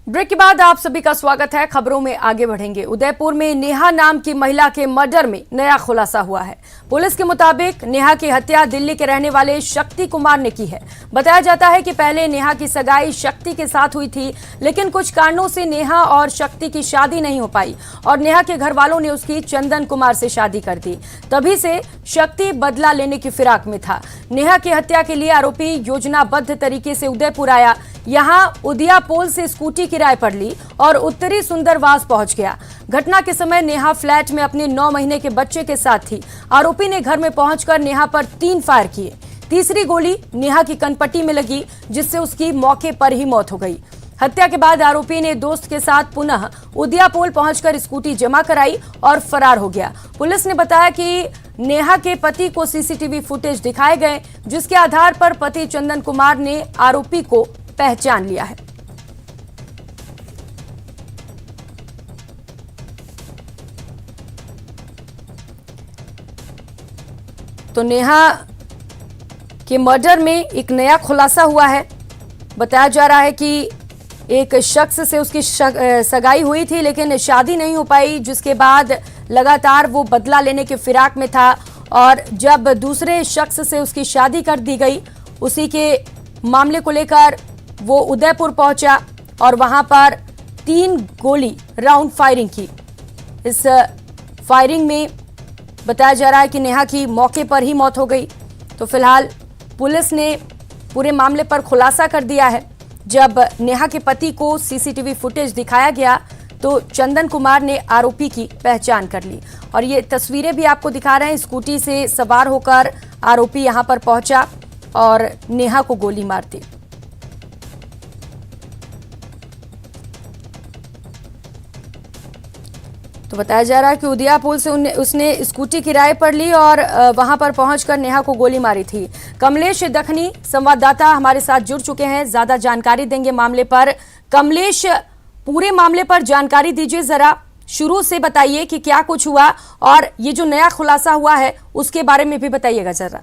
Break के बाद आप सभी का स्वागत है। खबरों में आगे बढ़ेंगे। उदयपुर में नेहा नाम की महिला के मर्डर में नया खुलासा हुआ है। पुलिस के मुताबिक नेहा की हत्या दिल्ली के रहने वाले शक्ति कुमार ने की है। बताया जाता है कि पहले नेहा की सगाई शक्ति के साथ हुई थी, लेकिन कुछ कारणों से नेहा और शक्ति की शादी नहीं हो पाई और नेहा के घर वालों ने उसकी चंदन कुमार से शादी कर दी। तभी से शक्ति बदला लेने की फिराक में था। नेहा की हत्या के लिए आरोपी योजनाबद्ध तरीके से उदयपुर आया, यहां उदियापोल से स्कूटी किराए पर ली और उत्तरी सुंदरवास पहुंच गया। घटना के समय नेहा फ्लैट में अपने 9 महीने के बच्चे के साथ थी। आरोपी ने घर में पहुंचकर नेहा पर 3 फायर किए। तीसरी गोली नेहा की कनपट्टी में लगी, जिससे उसकी मौके पर ही मौत हो गई। हत्या के बाद आरोपी ने दोस्त के साथ पुनः उदियापोल पहुंचकर स्कूटी जमा कराई और फरार हो गया। पुलिस ने बताया कि नेहा के पति को सीसीटीवी फुटेज दिखाए गए, जिसके आधार पर पति चंदन कुमार ने आरोपी को पहचान लिया है। तो नेहा के मर्डर में एक नया खुलासा हुआ है। बताया जा रहा है कि एक शख्स से उसकी सगाई हुई थी, लेकिन शादी नहीं हो पाई, जिसके बाद लगातार वो बदला लेने के फिराक में था और जब दूसरे शख्स से उसकी शादी कर दी गई, उसी के मामले को लेकर वो उदयपुर पहुंचा और वहां पर 3 गोली राउंड फायरिंग की। इस फायरिंग में बताया जा रहा है कि नेहा की मौके पर ही मौत हो गई। तो फिलहाल पुलिस ने पूरे मामले पर खुलासा कर दिया है। जब नेहा के पति को सीसीटीवी फुटेज दिखाया गया तो चंदन कुमार ने आरोपी की पहचान कर ली और ये तस्वीरें भी आपको दिखा रहे हैं। स्कूटी से सवार होकर आरोपी यहां पर पहुंचा और नेहा को गोली मार दी। तो बताया जा रहा है कि उदियापुल से उसने स्कूटी किराए पर ली और वहां पर पहुंचकर नेहा को गोली मारी थी। कमलेश दखनी संवाददाता हमारे साथ जुड़ चुके हैं, ज्यादा जानकारी देंगे मामले पर। कमलेश, पूरे मामले पर जानकारी दीजिए जरा, शुरू से बताइए कि क्या कुछ हुआ और ये जो नया खुलासा हुआ है उसके बारे में भी बताइएगा जरा।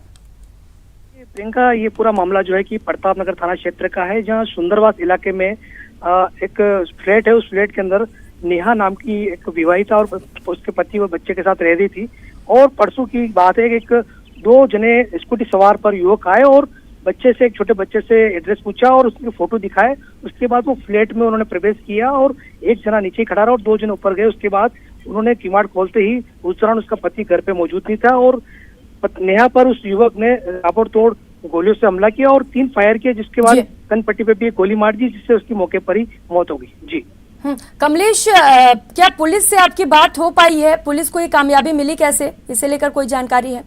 प्रियंका, ये पूरा मामला जो है कि प्रताप नगर थाना क्षेत्र का है, जहां सुंदरवास इलाके में एक फ्लैट है। उस फ्लैट के अंदर नेहा नाम की एक विवाहिता और उसके पति व बच्चे के साथ रह रही थी। और परसों की बात है कि एक 2 जने स्कूटी सवार पर युवक आए और एक छोटे बच्चे से एड्रेस पूछा और उसके फोटो दिखाए। उसके बाद वो फ्लैट में उन्होंने प्रवेश किया और एक जना नीचे खड़ा रहा और 2 जने ऊपर गए। उसके बाद उन्होंने किवाड़ खोलते ही उस दौरान उसका पति घर पे मौजूद नहीं था और नेहा पर उस युवक ने ताबड़तोड़ गोलियों से हमला किया और 3 फायर किए, जिसके बाद कनपट्टी पे भी एक गोली मार दी, जिससे उसकी मौके पर ही मौत हो गई। जी कमलेश, क्या पुलिस से आपकी बात हो पाई है? पुलिस को ये कामयाबी मिली कैसे? इसे लेकर कोई जानकारी है?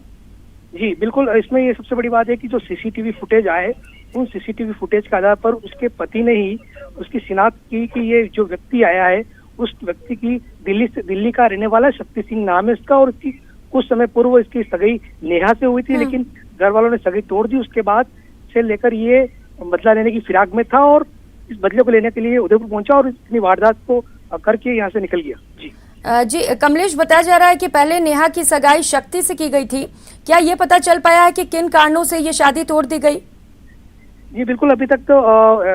जी बिल्कुल, इसमें ये सबसे बड़ी बात है कि जो सीसीटीवी फुटेज आए, उन सीसीटीवी फुटेज के आधार पर उसके पति ने ही उसकी शिनाख्त की कि ये जो व्यक्ति आया है उस व्यक्ति की दिल्ली का रहने वाला शक्ति सिंह नाम है इसका और इसकी कुछ समय पूर्व इसकी सगाई नेहा से हुई थी, लेकिन घर वालों ने सगाई तोड़ दी। उसके बाद से लेकर ये बदला लेने की फिराक में था और इस बदले को लेने के लिए उदयपुर पहुंचा और इतनी वारदात को करके यहाँ से निकल गया। जी कमलेश, बताया जा रहा है कि पहले नेहा की सगाई शक्ति से की गई थी। क्या ये पता चल पाया है कि किन कारणों से ये शादी तोड़ दी गई? जी बिल्कुल, अभी तक तो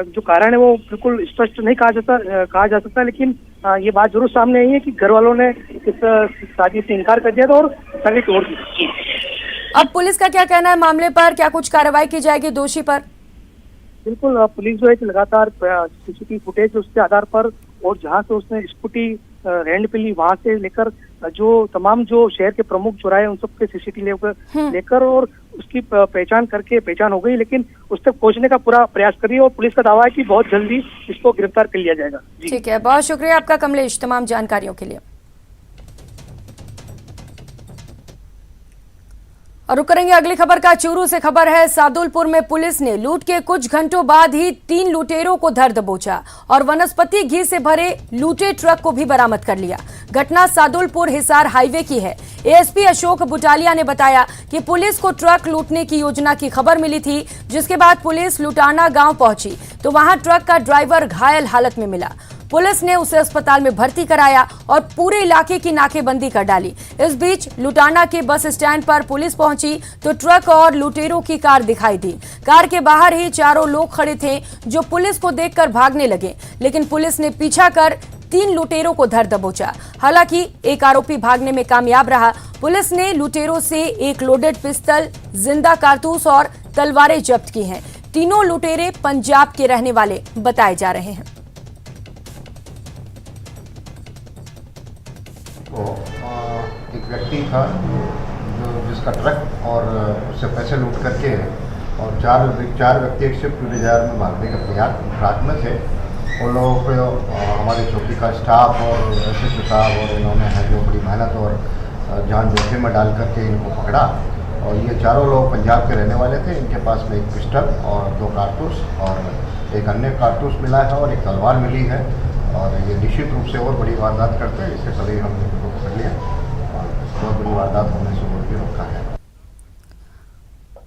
जो कारण है वो बिल्कुल स्पष्ट नहीं कहा जा सकता, लेकिन ये बात जरूर सामने आई है कि घर वालों ने इस शादी से इनकार कर दिया था और सगाई तोड़ दी। अब पुलिस का क्या कहना है मामले पर? क्या कुछ कार्रवाई की जाएगी दोषी पर? बिल्कुल, पुलिस जो है कि लगातार सीसीटीवी फुटेज उसके आधार पर और जहां से उसने स्कूटी रेंट पे ली, वहां से लेकर जो तमाम जो शहर के प्रमुख चौराहे उन सब के सीसीटीवी लेकर और उसकी पहचान हो गई, लेकिन उस तक पहुंचने का पूरा प्रयास कर रही है और पुलिस का दावा है कि बहुत जल्दी इसको गिरफ्तार कर लिया जाएगा। ठीक है, बहुत शुक्रिया आपका कमलेश तमाम जानकारियों के लिए। और रुक करेंगे अगली खबर का। चूरू से खबर है, सादुलपुर में पुलिस ने लूट के कुछ घंटों बाद ही 3 लुटेरों को धर दबोचा और वनस्पति घी से भरे लूटे ट्रक को भी बरामद कर लिया। घटना सादुलपुर हिसार हाईवे की है। एएसपी अशोक बुटालिया ने बताया कि पुलिस को ट्रक लूटने की योजना की खबर मिली थी, जिसके बाद पुलिस लुटाना गांव पहुंची तो वहां ट्रक का ड्राइवर घायल हालत में मिला। पुलिस ने उसे अस्पताल में भर्ती कराया और पूरे इलाके की नाकेबंदी कर डाली। इस बीच लुटाना के बस स्टैंड पर पुलिस पहुंची तो ट्रक और लुटेरों की कार दिखाई दी। कार के बाहर ही चारों लोग खड़े थे जो पुलिस को देखकर भागने लगे, लेकिन पुलिस ने पीछा कर 3 लुटेरों को धर दबोचा। हालांकि एक आरोपी भागने में कामयाब रहा। पुलिस ने लुटेरों से एक लोडेड पिस्टल, जिंदा कारतूस और तलवारें जब्त की हैं। तीनों लुटेरे पंजाब के रहने वाले बताए जा रहे हैं। तो एक व्यक्ति था जिसका ट्रक और उससे पैसे लूट करके और चार व्यक्ति एक शिफ्ट बाजार में भागने का प्रयास में थे। उन लोगों को हमारे चौकी का स्टाफ और एसएसओ साहब और इन्होंने है जो बड़ी मेहनत और जान जोखिम में डाल करके इनको पकड़ा। और ये चारों लोग पंजाब के रहने वाले थे। इनके पास में एक पिस्टल और 2 कारतूस और एक अन्य कारतूस मिला है और एक तलवार मिली है। और ये निश्चित रूप से और बड़ी वारदात करते हैं। इससे पहले हमने इनको पकड़ लिया और बहुत बड़ी वारदात होने से भी रोका है।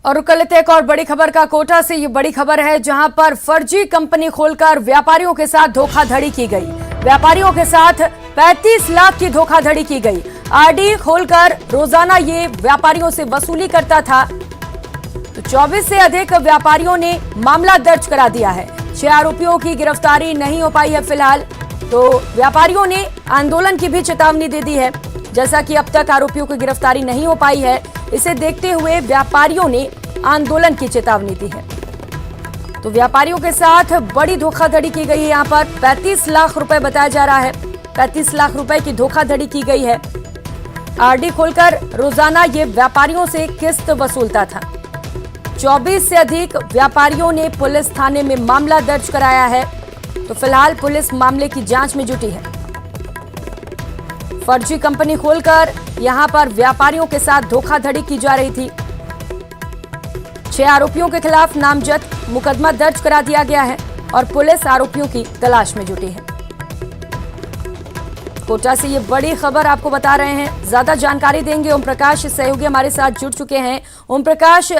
और रुक लेते एक और बड़ी खबर का कोटा से। ये बड़ी खबर है जहां पर फर्जी कंपनी खोलकर व्यापारियों के साथ धोखाधड़ी की गई। व्यापारियों के साथ 35 लाख की धोखाधड़ी की गई। आरडी खोलकर रोजाना ये व्यापारियों से वसूली करता था। तो 24 से अधिक व्यापारियों ने मामला दर्ज करा दिया है। 6 आरोपियों की गिरफ्तारी नहीं हो पाई है फिलहाल। तो व्यापारियों ने आंदोलन की भी चेतावनी दे दी है। जैसा कि अब तक आरोपियों की गिरफ्तारी नहीं हो पाई है, इसे देखते हुए व्यापारियों ने आंदोलन की चेतावनी दी है। तो व्यापारियों के साथ बड़ी धोखाधड़ी की गई है। यहाँ पर 35 लाख रुपए बताया जा रहा है। 35 लाख रुपए की धोखाधड़ी की गई है। आरडी खोलकर रोजाना ये व्यापारियों से किस्त वसूलता था। 24 से अधिक व्यापारियों ने पुलिस थाने में मामला दर्ज कराया है। तो फिलहाल पुलिस मामले की जांच में जुटी है। फर्जी कंपनी खोलकर यहां पर व्यापारियों के साथ धोखाधड़ी की जा रही थी। 6 आरोपियों के खिलाफ नामजद मुकदमा दर्ज करा दिया गया है और पुलिस आरोपियों की तलाश में जुटी है। कोटा से ये बड़ी खबर आपको बता रहे हैं। ज्यादा जानकारी देंगे ओम प्रकाश सहयोगी हमारे साथ जुड़ चुके हैं। ओम प्रकाश,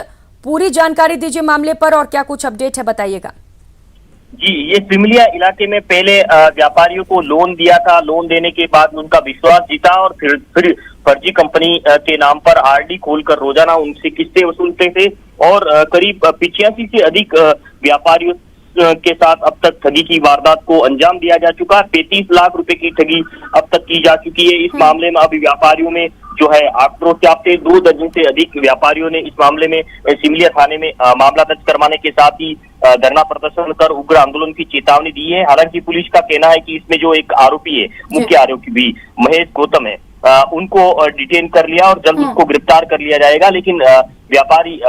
पूरी जानकारी दीजिए मामले पर और क्या कुछ अपडेट है बताइएगा। जी, ये सिमलिया इलाके में पहले व्यापारियों को लोन दिया था। लोन देने के बाद उनका विश्वास जीता और फिर फर्जी कंपनी के नाम पर आरडी खोलकर रोजाना उनसे किस्तें वसूलते थे और करीब 85 से अधिक व्यापारियों के साथ अब तक ठगी की वारदात को अंजाम दिया जा चुका है। 35 लाख रुपए की ठगी अब तक की जा चुकी है। इस मामले में अभी व्यापारियों में जो है आक्रोश व्याप्त। 2 दर्जन से अधिक व्यापारियों ने इस मामले में सिमलिया थाने में मामला दर्ज करवाने के साथ ही धरना प्रदर्शन कर उग्र आंदोलन की चेतावनी दी है। हालांकि पुलिस का कहना है कि इसमें जो एक आरोपी है, मुख्य आरोपी भी महेश गौतम है, उनको डिटेन कर लिया और जल्द उसको गिरफ्तार कर लिया जाएगा। लेकिन व्यापारी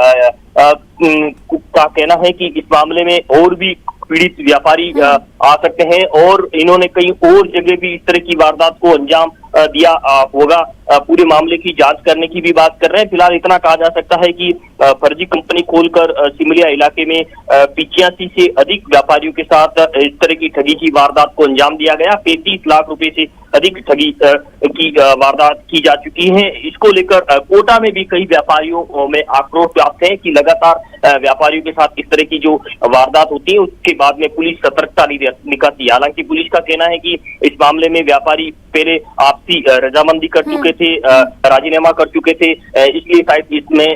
का कहना है कि इस मामले में और भी पीड़ित व्यापारी आ सकते हैं और इन्होंने कई और जगह भी इस तरह की वारदात को अंजाम दिया होगा। पूरे मामले की जांच करने की भी बात कर रहे हैं। फिलहाल इतना कहा जा सकता है कि फर्जी कंपनी खोलकर सिमलिया इलाके में 85 से अधिक व्यापारियों के साथ इस तरह की ठगी की वारदात को अंजाम दिया गया। 35 लाख रुपए से अधिक ठगी की वारदात की जा चुकी है। इसको लेकर कोटा में भी कई व्यापारियों में आक्रोश व्याप्त है कि लगातार व्यापारियों के साथ इस तरह की जो वारदात होती है उसके बाद में पुलिस सतर्कता नहीं दिखाती है। हालांकि पुलिस का कहना है कि इस मामले में व्यापारी पहले आपसी रजामंदी कर चुके थे, राजीनामा कर चुके थे, इसलिए शायद इसमें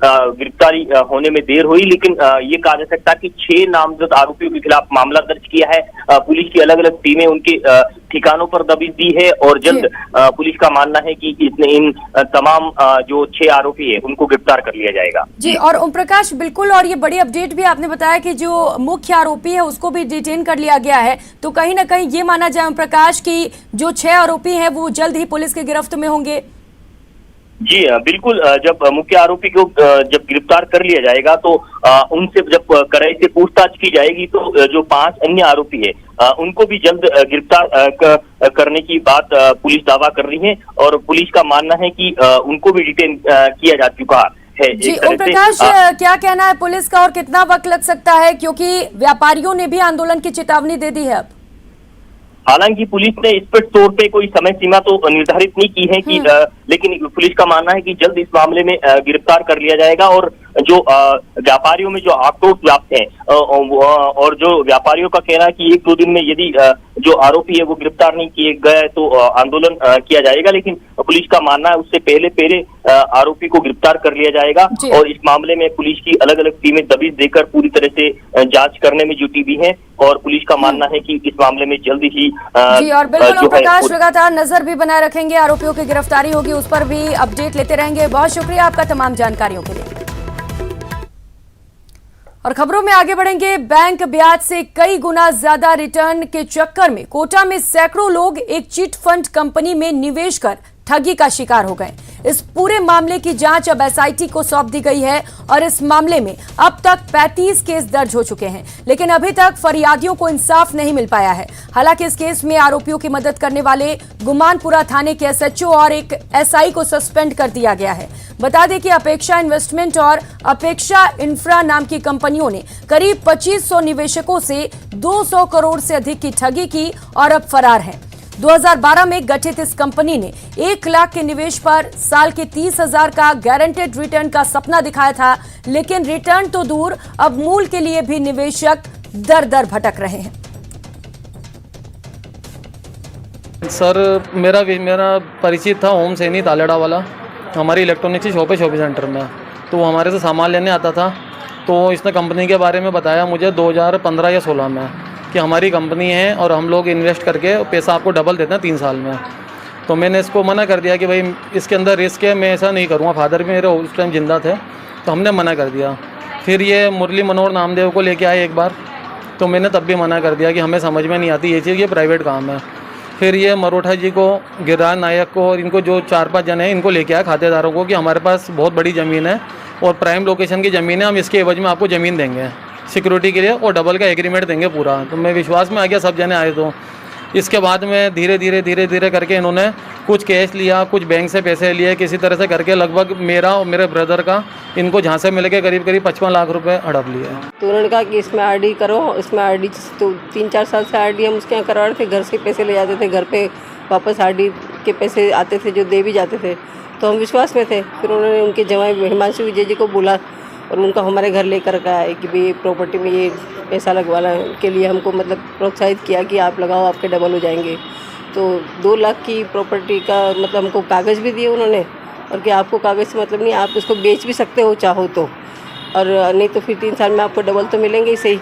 गिरफ्तारी होने में देर हुई। लेकिन ये कहा जा सकता है कि 6 नामजद आरोपियों के खिलाफ मामला दर्ज किया है। पुलिस की अलग अलग टीमें उनके ठिकानों पर दबिश दी है और जल्द पुलिस का मानना है कि इन तमाम जो 6 आरोपी है उनको गिरफ्तार कर लिया जाएगा। जी, और ओम प्रकाश बिल्कुल, और ये बड़ी अपडेट भी आपने बताया कि जो मुख्य आरोपी है उसको भी डिटेन कर लिया गया है। तो कहीं ना कहीं ये माना जाए ओम प्रकाश की जो 6 आरोपी हैं वो जल्द ही पुलिस की गिरफ्त में होंगे। जी बिल्कुल, जब मुख्य आरोपी को जब गिरफ्तार कर लिया जाएगा तो उनसे जब कड़ाई से पूछताछ की जाएगी तो जो 5 अन्य आरोपी है उनको भी जल्द गिरफ्तार करने की बात पुलिस दावा कर रही है और पुलिस का मानना है कि उनको भी डिटेन किया जा चुका है। जी ओम प्रकाश, क्या कहना है पुलिस का और कितना वक्त लग सकता है, क्योंकि व्यापारियों ने भी आंदोलन की चेतावनी दे दी है अब? हालांकि पुलिस ने स्पष्ट तौर पे कोई समय सीमा तो निर्धारित नहीं की है कि लेकिन पुलिस का मानना है कि जल्द इस मामले में गिरफ्तार कर लिया जाएगा और जो व्यापारियों में जो आक्रोश व्याप्त है और जो व्यापारियों का कहना है कि 1-2 दिन में यदि जो आरोपी है वो गिरफ्तार नहीं किए गए तो आंदोलन किया जाएगा, लेकिन पुलिस का मानना है उससे पहले आरोपी को गिरफ्तार कर लिया जाएगा। और इस मामले में पुलिस की अलग अलग टीमें दबिश देकर पूरी तरह से जांच करने में जुटी हुई हैं और पुलिस का मानना है कि इस मामले में जल्दी ही जी, और बिल्कुल हम प्रकाश लगातार नजर भी बनाए रखेंगे, आरोपियों की गिरफ्तारी होगी उस पर भी अपडेट लेते रहेंगे। बहुत शुक्रिया आपका तमाम जानकारियों के लिए। और खबरों में आगे बढ़ेंगे। बैंक ब्याज से कई गुना ज्यादा रिटर्न के चक्कर में कोटा में सैकड़ों लोग एक चिट फंड कंपनी में निवेश कर ठगी का शिकार हो गए। इस पूरे मामले की जांच अब एसआईटी को सौंप दी गई है और इस मामले में अब तक 35 केस दर्ज हो चुके हैं, लेकिन अभी तक फरियादियों को इंसाफ नहीं मिल पाया है। हालांकि इस केस में आरोपियों की मदद करने वाले गुमानपुरा थाने के एसएचओ और एक एसआई को सस्पेंड कर दिया गया है। बता दें कि अपेक्षा इन्वेस्टमेंट और अपेक्षा इंफ्रा नाम की कंपनियों ने करीब 2500 निवेशकों से 200 करोड़ से अधिक की ठगी की और अब फरार हैं। 2012 में गठित इस कंपनी ने 1 लाख के निवेश पर साल के 30,000 का गारंटेड रिटर्न का सपना दिखाया था, लेकिन रिटर्न तो दूर, अब मूल के लिए भी निवेशक दर दर भटक रहे हैं। सर मेरा परिचित था ओम सैनी तालेड़ा वाला, हमारी इलेक्ट्रॉनिक्स की शॉप है शॉपिंग सेंटर में, तो वो हमारे से सामान लेने आता था। तो इसने कंपनी के बारे में बताया मुझे 2015 या 16 में कि हमारी कंपनी है और हम लोग इन्वेस्ट करके पैसा आपको डबल देते हैं 3 साल में। तो मैंने इसको मना कर दिया कि भाई इसके अंदर रिस्क है, मैं ऐसा नहीं करूँगा। फादर भी मेरे उस टाइम जिंदा थे, तो हमने मना कर दिया। फिर ये मुरली मनोहर नामदेव को लेके आए एक बार, तो मैंने तब भी मना कर दिया कि हमें समझ में नहीं आती ये चीज़, ये प्राइवेट काम है। फिर ये मरोठा जी को, गिरिराज नायक को और इनको जो 4-5 जने हैं इनको लेके आया खातेदारों को कि हमारे पास बहुत बड़ी ज़मीन है और प्राइम लोकेशन की ज़मीन है, हम इसके एवज में आपको ज़मीन देंगे सिक्योरिटी के लिए और डबल का एग्रीमेंट देंगे पूरा। तो मैं विश्वास में आ गया, सब जने आए। तो इसके बाद में धीरे धीरे करके इन्होंने कुछ कैश लिया, कुछ बैंक से पैसे लिए, किसी तरह से करके लगभग मेरा और मेरे ब्रदर का इनको झांसे मिल के करीब 55 लाख रुपए हड़प लिए। तो उन्होंने कहा कि इसमें आरडी करो, इसमें आरडी तो 3-4 साल से आरडी हम उसके यहाँ करवा रहे थे, घर से पैसे ले जाते थे, घर पे वापस आरडी के पैसे आते थे जो दे भी जाते थे, तो हम विश्वास में थे। फिर उन्होंने उनके जवाई हिमांशु विजय जी को बोला और उनको हमारे घर लेकर के आए कि भाई प्रॉपर्टी में ये पैसा लगवाने के लिए हमको मतलब प्रोत्साहित किया कि आप लगाओ, आपके डबल हो जाएंगे। तो 2 लाख की प्रॉपर्टी का मतलब हमको कागज़ भी दिए उन्होंने, और कि आपको कागज़ से मतलब नहीं, आप इसको बेच भी सकते हो चाहो तो, और नहीं तो फिर 3 साल में आपको डबल तो मिलेंगे ही सही।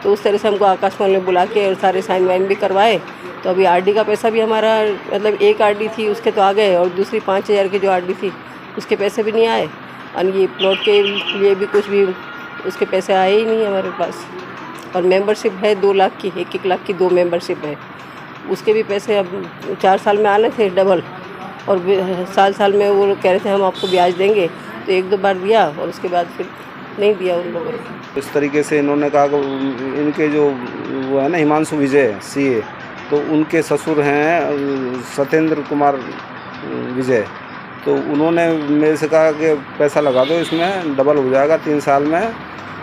तो उस तरह से हमको आकाशवाणी में बुला के और सारे साइन वाइन भी करवाए। तो अभी आरडी का पैसा भी हमारा मतलब एक आरडी थी उसके तो आ गए, और दूसरी 5,000 की जो आरडी थी उसके पैसे भी नहीं आए, और ये प्लॉट के लिए भी कुछ भी उसके पैसे आए ही नहीं हमारे पास। और मेंबरशिप है 2 लाख की, 1-1 लाख की 2 मेंबरशिप है, उसके भी पैसे अब 4 साल में आने थे डबल, और साल में वो लोग कह रहे थे हम आपको ब्याज देंगे, तो 1-2 बार दिया और उसके बाद फिर नहीं दिया उन लोगों ने। इस तरीके से इन्होंने कहा कि इनके जो वो है ना हिमांशु विजय सीए, तो उनके ससुर हैं सत्येंद्र कुमार विजय, तो उन्होंने मेरे से कहा कि पैसा लगा दो इसमें डबल हो जाएगा 3 साल में,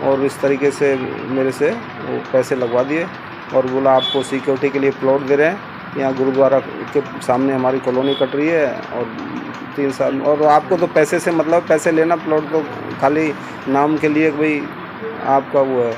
और इस तरीके से मेरे से वो पैसे लगवा दिए और बोला आपको सिक्योरिटी के लिए प्लॉट दे रहे हैं, यहाँ गुरुद्वारा के सामने हमारी कॉलोनी कट रही है और 3 साल, और आपको तो पैसे से मतलब पैसे लेना, प्लॉट तो खाली नाम के लिए भाई आपका वो है।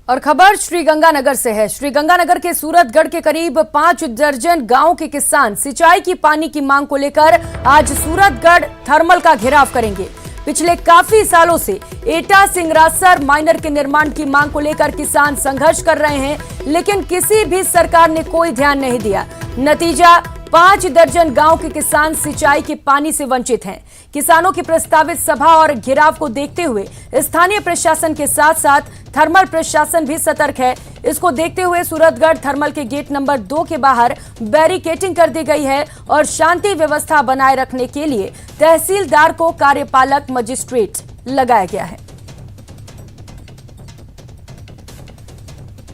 और खबर श्रीगंगानगर से है। श्रीगंगानगर के सूरतगढ़ के करीब 5 दर्जन गांव के किसान सिंचाई की पानी की मांग को लेकर आज सूरतगढ़ थर्मल का घेराव करेंगे। पिछले काफी सालों से एटा सिंगरासर माइनर के निर्माण की मांग को लेकर किसान संघर्ष कर रहे हैं, लेकिन किसी भी सरकार ने कोई ध्यान नहीं दिया। नतीजा 5 दर्जन गांव के किसान सिंचाई के पानी से वंचित हैं। किसानों की प्रस्तावित सभा और घेराव को देखते हुए स्थानीय प्रशासन के साथ साथ थर्मल प्रशासन भी सतर्क है। इसको देखते हुए सूरतगढ़ थर्मल के गेट नंबर 2 के बाहर बैरिकेडिंग कर दी गई है और शांति व्यवस्था बनाए रखने के लिए तहसीलदार को कार्यपालक मजिस्ट्रेट लगाया गया है।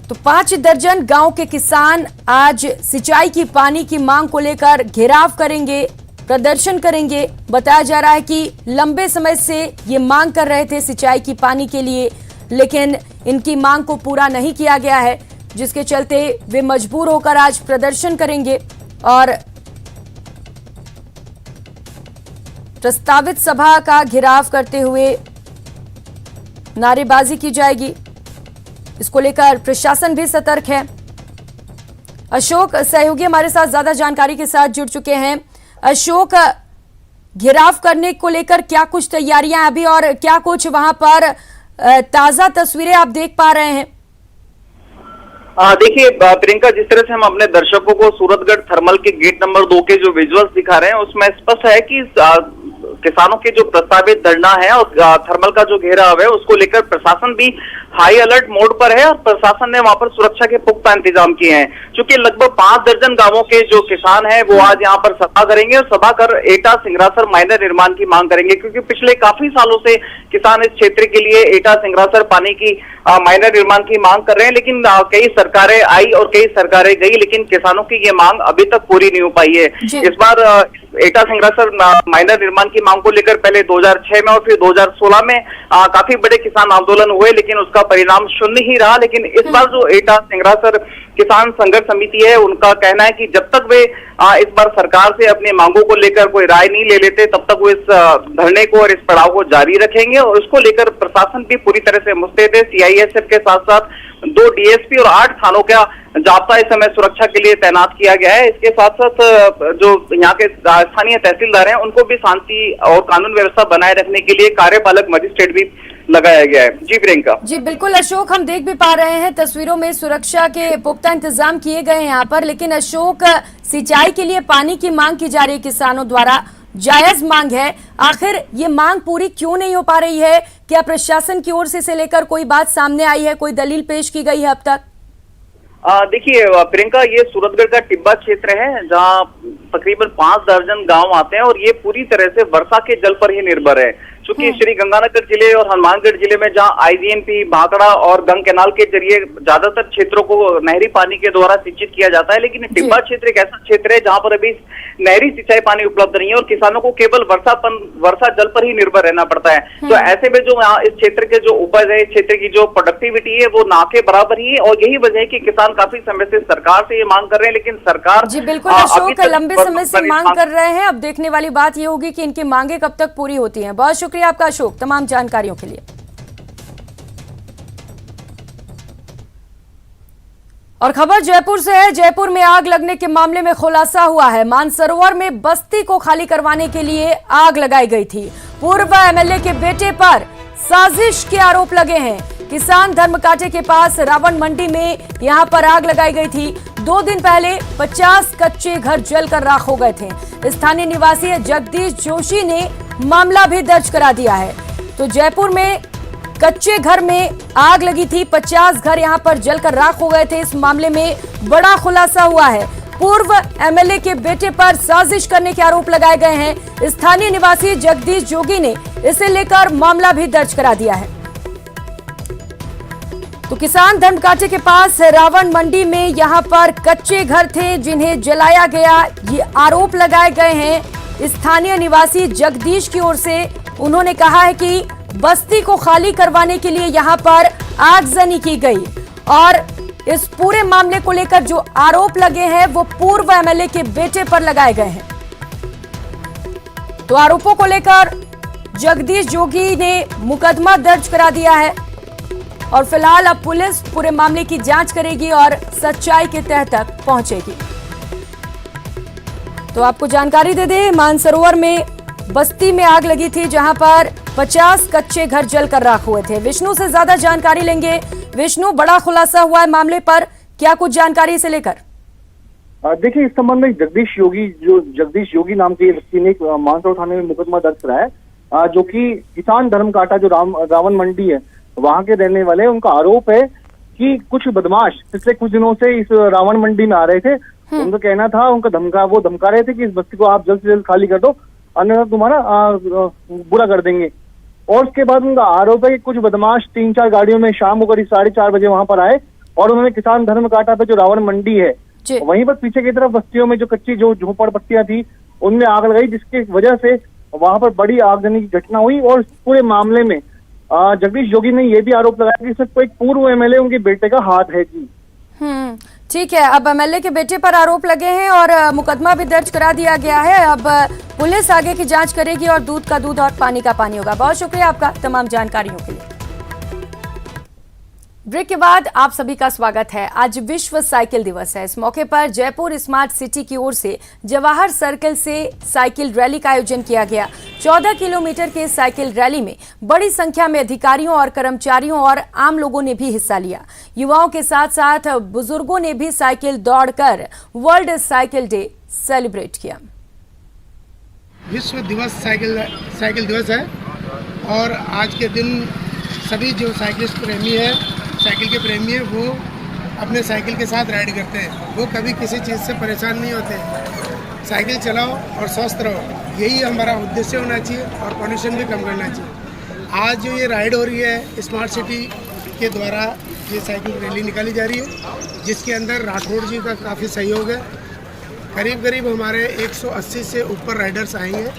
तो 5 दर्जन गांव के किसान आज सिंचाई की पानी की मांग को लेकर घेराव करेंगे, प्रदर्शन करेंगे। बताया जा रहा है कि लंबे समय से ये मांग कर रहे थे सिंचाई की पानी के लिए, लेकिन इनकी मांग को पूरा नहीं किया गया है, जिसके चलते वे मजबूर होकर आज प्रदर्शन करेंगे। और प्रस्तावित सभा का घेराव करते हुए नारेबाजी की जाएगी। इसको लेकर प्रशासन भी सतर्क है। अशोक सहयोगी हमारे साथ ज्यादा जानकारी के साथ जुड़ चुके हैं। अशोक, घेराव करने को लेकर क्या कुछ तैयारियां अभी और क्या कुछ वहां पर ताजा तस्वीरें आप देख पा रहे हैं? देखिए प्रियंका, जिस तरह से हम अपने दर्शकों को सूरतगढ़ थर्मल के गेट नंबर 2 के जो विजुअल्स दिखा रहे हैं उसमें स्पष्ट है कि किसानों के जो प्रस्तावित धरना है और थर्मल का जो घेराव है उसको लेकर प्रशासन भी हाई अलर्ट मोड पर है और प्रशासन ने वहां पर सुरक्षा के पुख्ता इंतजाम किए हैं। क्योंकि लगभग 5 दर्जन गांवों के जो किसान हैं वो आज यहाँ पर सभा करेंगे और सभा कर एटा सिंगरासर माइनर निर्माण की मांग करेंगे। क्योंकि पिछले काफी सालों से किसान इस क्षेत्र के लिए एटा सिंगरासर पानी की माइनर निर्माण की मांग कर रहे हैं, लेकिन कई सरकारें आई और कई सरकारें गई, लेकिन किसानों की ये मांग अभी तक पूरी नहीं हो पाई है। इस बार एटा सिंगरासर माइनर निर्माण की मांग को लेकर पहले 2006 में और फिर 2016 में काफी बड़े किसान आंदोलन हुए, लेकिन उसका परिणाम शून्य ही रहा। लेकिन इस बार जो एटा सिंगरासर किसान संघर्ष समिति है उनका कहना है कि जब तक वे इस बार सरकार से अपनी मांगों को लेकर कोई राय नहीं ले लेते तब तक वो इस धरने को और इस पड़ाव को जारी रखेंगे। और उसको लेकर प्रशासन भी पूरी तरह से मुस्तैद है। सीआईएसएफ के साथ साथ 2 डीएसपी और 8 थानों का जाब्ता इस समय सुरक्षा के लिए तैनात किया गया है। इसके साथ साथ जो यहाँ के स्थानीय तहसीलदार हैं उनको भी शांति और कानून व्यवस्था बनाए रखने के लिए कार्यपालक मजिस्ट्रेट भी लगाया गया है। जी प्रियंका। जी बिल्कुल अशोक, हम देख भी पा रहे हैं तस्वीरों में सुरक्षा के पुख्ता इंतजाम किए गए हैं यहाँ पर। लेकिन अशोक, सिंचाई के लिए पानी की मांग की जा रही है किसानों द्वारा, जायज मांग है, आखिर ये मांग पूरी क्यों नहीं हो पा रही है? क्या प्रशासन की ओर से इसे लेकर कोई बात सामने आई है, कोई दलील पेश की गई है अब तक? देखिए प्रियंका, ये सूरतगढ़ का टिब्बा क्षेत्र है जहाँ तकरीबन 5 दर्जन गांव आते हैं और ये पूरी तरह से वर्षा के जल पर ही निर्भर है। चूंकि श्री गंगानगर जिले और हनुमानगढ़ जिले में जहां आईजीएमपी, भाखड़ा और गंग कैनाल के जरिए ज्यादातर क्षेत्रों को नहरी पानी के द्वारा सिंचित किया जाता है, लेकिन टिब्बा क्षेत्र एक ऐसा क्षेत्र है जहां पर अभी नहरी सिंचाई पानी उपलब्ध नहीं है और किसानों को केवल वर्षा जल पर ही निर्भर रहना पड़ता है। तो ऐसे में जो यहाँ इस क्षेत्र के जो उपज है, इस क्षेत्र की जो प्रोडक्टिविटी है वो ना के बराबर ही है। और यही वजह है कि किसान काफी समय से सरकार से ये मांग कर रहे हैं, लेकिन सरकार जी बिल्कुल अशोक, लंबे समय से मांग कर रहे हैं। अब देखने वाली बात ये होगी कि इनकी मांगे कब तक पूरी होती हैं। बहुत शुक्रिया आपका अशोक तमाम जानकारियों के लिए। और खबर जयपुर से है। जयपुर में आग लगने के मामले में खुलासा हुआ है। मानसरोवर में बस्ती को खाली करवाने के लिए आग लगाई गई थी। पूर्व एमएलए के बेटे पर साजिश के आरोप लगे हैं। किसान धर्मकाटे के पास रावण मंडी में यहां पर आग लगाई गई थी। 2 दिन पहले 50 कच्चे घर जलकर राख हो गए थे। स्थानीय निवासी जगदीश जोशी ने मामला भी दर्ज करा दिया है। तो जयपुर में कच्चे घर में आग लगी थी, 50 घर यहां पर जलकर राख हो गए थे। इस मामले में बड़ा खुलासा हुआ है। पूर्व एमएलए के बेटे पर साजिश करने के आरोप लगाए गए हैं। स्थानीय निवासी जगदीश जोगी ने इसे लेकर मामला भी दर्ज करा दिया है। तो किसान धर्मकाटे के पास रावण मंडी में यहां पर कच्चे घर थे जिन्हें जलाया गया, ये आरोप लगाए गए हैं स्थानीय निवासी जगदीश की ओर से। उन्होंने कहा है कि बस्ती को खाली करवाने के लिए यहां पर आगजनी की गई और इस पूरे मामले को लेकर जो आरोप लगे हैं वो पूर्व एमएलए के बेटे पर लगाए गए हैं। तो आरोपों को लेकर जगदीश जोगी ने मुकदमा दर्ज करा दिया है और फिलहाल अब पुलिस पूरे मामले की जांच करेगी और सच्चाई के तह तक पहुंचेगी। तो आपको जानकारी दे दें, मानसरोवर में बस्ती में आग लगी थी जहां पर 50 कच्चे घर जलकर राख हुए थे। विष्णु से ज्यादा जानकारी लेंगे। विष्णु, बड़ा खुलासा हुआ है मामले पर, क्या कुछ जानकारी इसे लेकर? देखिए, इस संबंध में जगदीश योगी नाम के व्यक्ति ने मानसरोवर थाने में मुकदमा दर्ज कराया है, जो कि किसान धर्मकाटा जो रावण मंडी है वहां के रहने वाले। उनका आरोप है कि कुछ बदमाश पिछले कुछ दिनों से इस रावण मंडी में आ रहे थे। उनका कहना था, वो धमका रहे थे कि इस बस्ती को आप जल्द से जल्द खाली कर दो, अन्यथा तुम्हारा बुरा कर देंगे। और उसके बाद उनका आरोप है कि कुछ बदमाश 3-4 गाड़ियों में शाम को करीब 4:30 बजे वहां पर आए और उन्होंने किसान धर्मकाटा पे जो रावण मंडी है वहीं पर पीछे की तरफ बस्तियों में जो कच्ची जो झोपड़पट्टियां थी उनमें आग लगाई, जिसकी वजह से वहां पर बड़ी आगजनी की घटना हुई। और पूरे मामले में जगदीश जोगी ने यह भी आरोप लगाया कि इसमें कोई पूर्व एमएलए उनके बेटे का हाथ है। जी ठीक है, अब एमएलए के बेटे पर आरोप लगे हैं और मुकदमा भी दर्ज करा दिया गया है। अब पुलिस आगे की जांच करेगी और दूध का दूध और पानी का पानी होगा। बहुत शुक्रिया आपका तमाम जानकारियों के लिए। ब्रेक के बाद आप सभी का स्वागत है। आज विश्व साइकिल दिवस है। इस मौके पर जयपुर स्मार्ट सिटी की ओर से जवाहर सर्कल से साइकिल रैली का आयोजन किया गया। 14 किलोमीटर के साइकिल रैली में बड़ी संख्या में अधिकारियों और कर्मचारियों और आम लोगों ने भी हिस्सा लिया। युवाओं के साथ साथ बुजुर्गों ने भी साइकिल दौड़कर वर्ल्ड साइकिल डे सेलिब्रेट किया। विश्व दिवस साइकिल दिवस है और आज के दिन सभी जो साइकिलिस्ट प्रेमी है, साइकिल के प्रेमी है, वो अपने साइकिल के साथ राइड करते हैं। वो कभी किसी चीज़ से परेशान नहीं होते। साइकिल चलाओ और स्वस्थ रहो, यही हमारा उद्देश्य होना चाहिए और पॉल्यूशन भी कम करना चाहिए। आज जो ये राइड हो रही है स्मार्ट सिटी के द्वारा, ये साइकिल रैली निकाली जा रही है, जिसके अंदर राठौड़ जी का काफ़ी सहयोग है। करीब हमारे 180 से ऊपर राइडर्स आएंगे।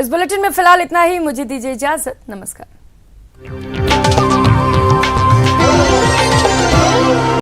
इस बुलेटिन में फिलहाल इतना ही। मुझे दीजिए इजाजत। नमस्कार।